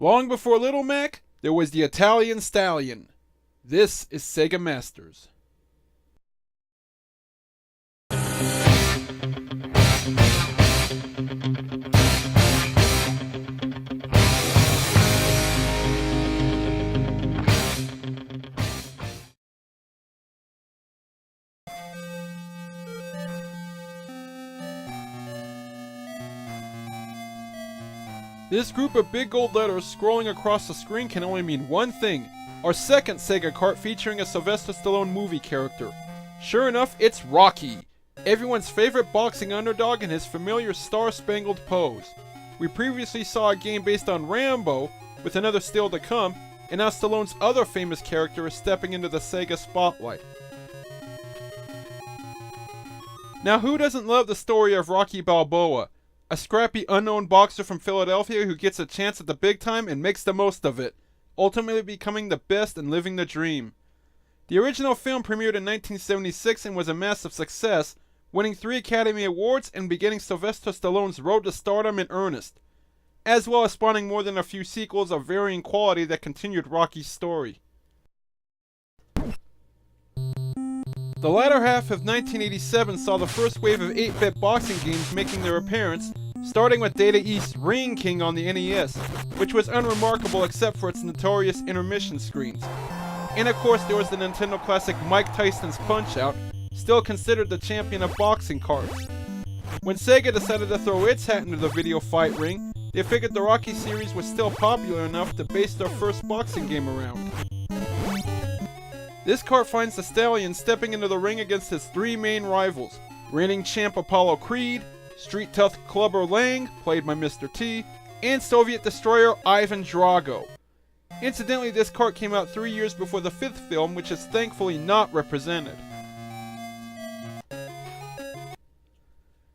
Long before Little Mac, there was the Italian Stallion. This is Sega Masters. This group of big gold letters scrolling across the screen can only mean one thing. Our second Sega cart featuring a Sylvester Stallone movie character. Sure enough, it's Rocky, everyone's favorite boxing underdog in his familiar star-spangled pose. We previously saw a game based on Rambo, with another still to come, and now Stallone's other famous character is stepping into the Sega spotlight. Now who doesn't love the story of Rocky Balboa? A scrappy unknown boxer from Philadelphia who gets a chance at the big time and makes the most of it, ultimately becoming the best and living the dream. The original film premiered in 1976 and was a massive success, winning 3 Academy Awards and beginning Sylvester Stallone's road to stardom in earnest, as well as spawning more than a few sequels of varying quality that continued Rocky's story. The latter half of 1987 saw the first wave of 8-bit boxing games making their appearance, starting with Data East's Ring King on the NES, which was unremarkable except for its notorious intermission screens. And of course there was the Nintendo classic Mike Tyson's Punch-Out!, still considered the champion of boxing cards. When Sega decided to throw its hat into the video fight ring, they figured the Rocky series was still popular enough to base their first boxing game around. This cart finds the Stallion stepping into the ring against his 3 main rivals, reigning champ Apollo Creed, Street Tough Clubber Lang, played by Mr. T, and Soviet destroyer Ivan Drago. Incidentally, this cart came out 3 years before the 5th film, which is thankfully not represented.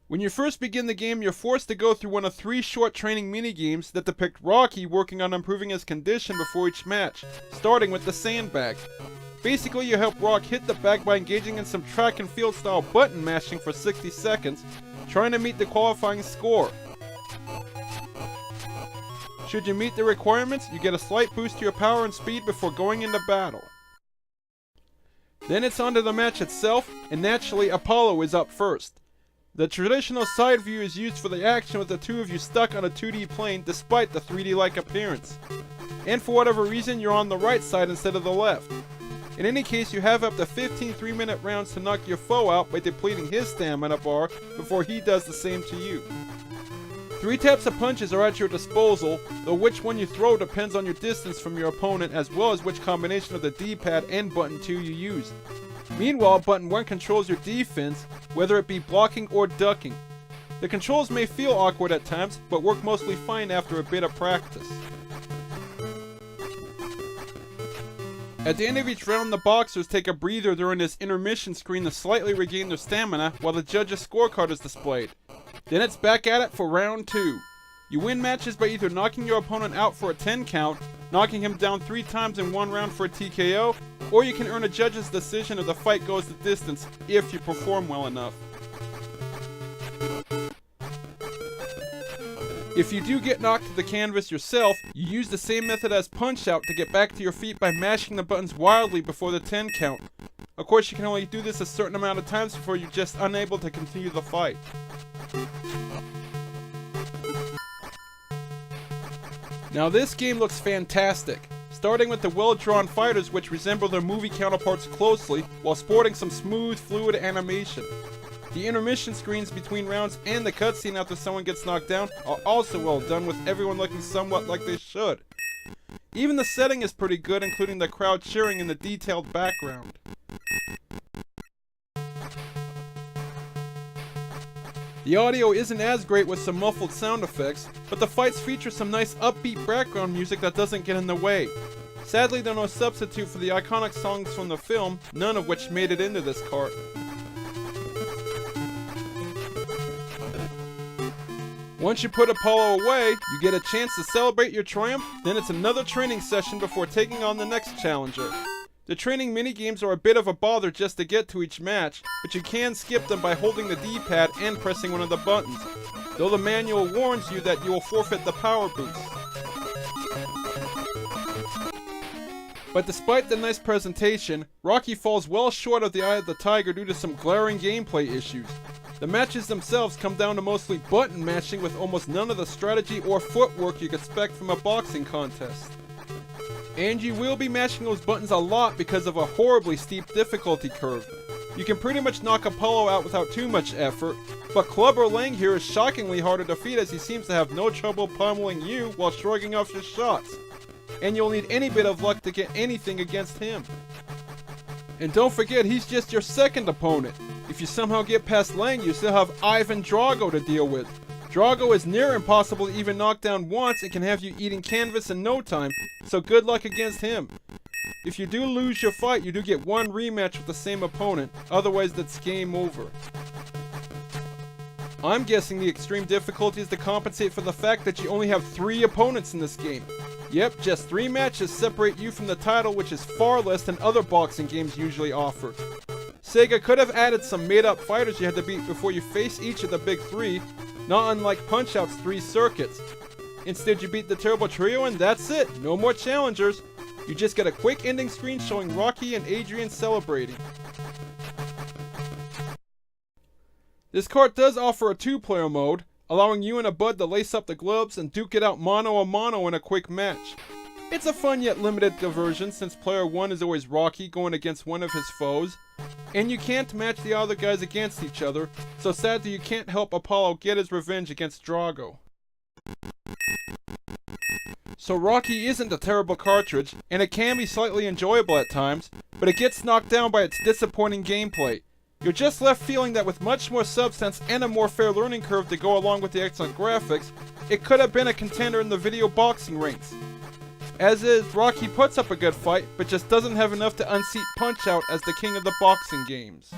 When you first begin the game, you're forced to go through one of 3 short training minigames that depict Rocky working on improving his condition before each match, starting with the sandbag. Basically, you help Rock hit the bag by engaging in some track and field style button mashing for 60 seconds, trying to meet the qualifying score. Should you meet the requirements, you get a slight boost to your power and speed before going into battle. Then it's on to the match itself, and naturally Apollo is up first. The traditional side view is used for the action with the 2 of you stuck on a 2D plane despite the 3D-like appearance. And for whatever reason, you're on the right side instead of the left. In any case, you have up to 15 3-minute rounds to knock your foe out by depleting his stamina bar before he does the same to you. 3 taps of punches are at your disposal, though which one you throw depends on your distance from your opponent as well as which combination of the D-pad and button 2 you use. Meanwhile, button 1 controls your defense, whether it be blocking or ducking. The controls may feel awkward at times, but work mostly fine after a bit of practice. At the end of each round, the boxers take a breather during this intermission screen to slightly regain their stamina while the judge's scorecard is displayed. Then it's back at it for round 2. You win matches by either knocking your opponent out for a 10 count, knocking him down 3 times in one round for a TKO, or you can earn a judge's decision if the fight goes the distance if you perform well enough. If you do get knocked to the canvas yourself, you use the same method as Punch-Out to get back to your feet by mashing the buttons wildly before the 10 count. Of course, you can only do this a certain amount of times before you're just unable to continue the fight. Now this game looks fantastic, starting with the well-drawn fighters which resemble their movie counterparts closely while sporting some smooth, fluid animation. The intermission screens between rounds and the cutscene after someone gets knocked down are also well done, with everyone looking somewhat like they should. Even the setting is pretty good, including the crowd cheering in the detailed background. The audio isn't as great with some muffled sound effects, but the fights feature some nice upbeat background music that doesn't get in the way. Sadly, there's no substitute for the iconic songs from the film, none of which made it into this cart. Once you put Apollo away, you get a chance to celebrate your triumph, then it's another training session before taking on the next challenger. The training minigames are a bit of a bother just to get to each match, but you can skip them by holding the D-pad and pressing one of the buttons, though the manual warns you that you will forfeit the power boost. But despite the nice presentation, Rocky falls well short of the Eye of the Tiger due to some glaring gameplay issues. The matches themselves come down to mostly button matching with almost none of the strategy or footwork you'd expect from a boxing contest. And you will be mashing those buttons a lot because of a horribly steep difficulty curve. You can pretty much knock Apollo out without too much effort, but Clubber Lang here is shockingly hard to defeat as he seems to have no trouble pummeling you while shrugging off his shots. And you'll need any bit of luck to get anything against him. And don't forget, he's just your second opponent. If you somehow get past Lang, you still have Ivan Drago to deal with. Drago is near impossible to even knock down once and can have you eating canvas in no time, so good luck against him. If you do lose your fight, you do get one rematch with the same opponent, otherwise that's game over. I'm guessing the extreme difficulty is to compensate for the fact that you only have 3 opponents in this game. Yep, just 3 matches separate you from the title, which is far less than other boxing games usually offer. Sega could have added some made-up fighters you had to beat before you face each of the big 3, not unlike Punch-Out's 3 circuits. Instead you beat the Turbo Trio and that's it, no more challengers. You just get a quick ending screen showing Rocky and Adrian celebrating. This cart does offer a 2-player mode, allowing you and a bud to lace up the gloves and duke it out mano-a-mano in a quick match. It's a fun yet limited diversion since player 1 is always Rocky going against one of his foes, and you can't match the other guys against each other, so sadly you can't help Apollo get his revenge against Drago. So Rocky isn't a terrible cartridge, and it can be slightly enjoyable at times, but it gets knocked down by its disappointing gameplay. You're just left feeling that with much more substance and a more fair learning curve to go along with the excellent graphics, it could have been a contender in the video boxing ranks. As is, Rocky puts up a good fight, but just doesn't have enough to unseat Punch-Out as the king of the boxing games.